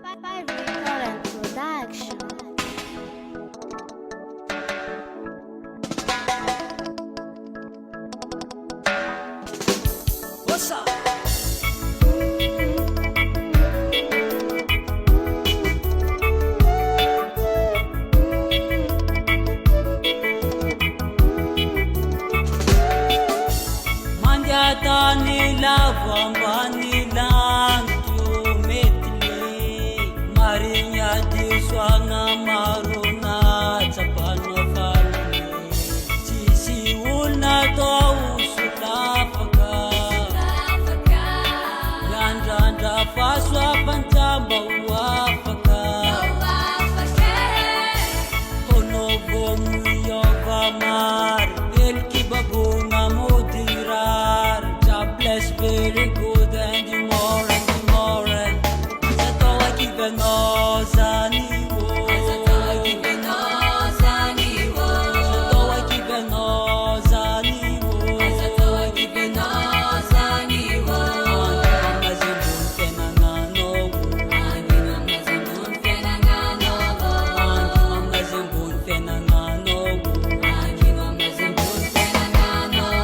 Current production. What's up? Mandiatanila vambanila tumetli marinya diswanga maruna tsapano falni tisi ulna to usulafaka yandanda faswa pantamba wafaka tono bomu yovamar el kibabunga mudirar jobless very good and the more Zato I give a nose aniwo Zato I give a nose aniwo Zato I give a nose aniwo Zato I give a nose aniwo Mazibun fenangano Mazibun fenangano Mazibun fenangano Mazibun fenangano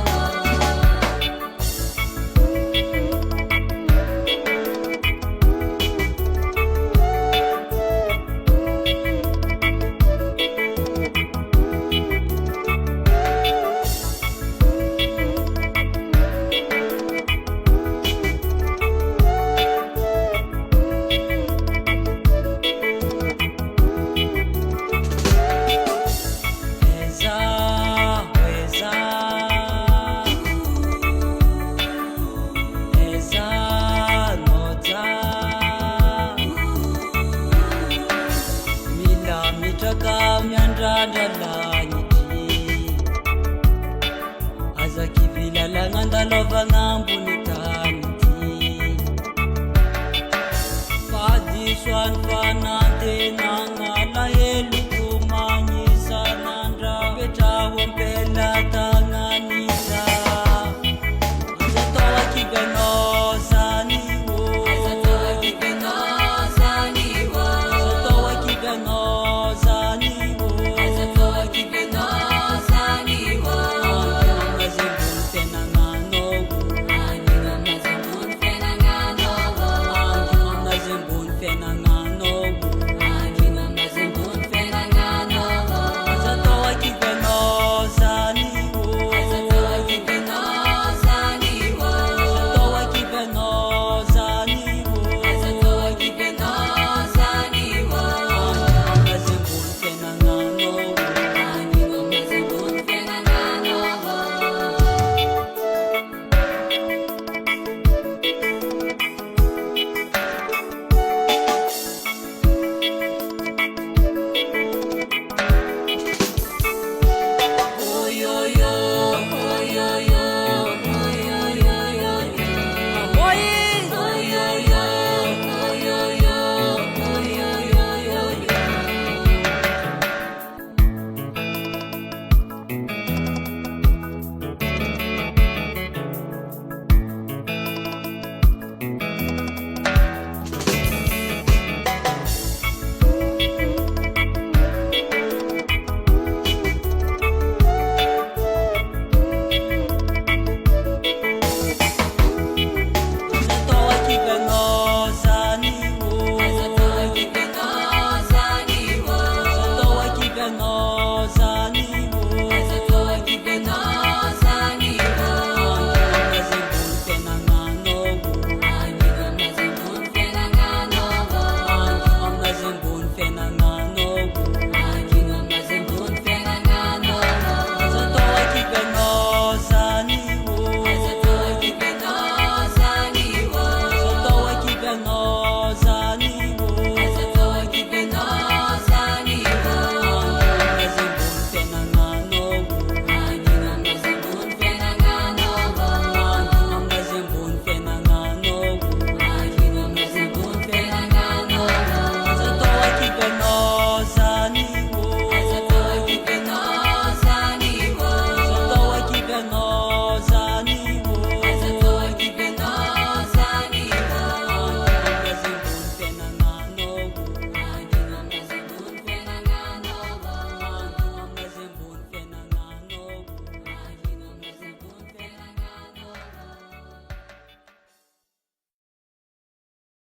Lova ngambunitanti Padi swan fanante na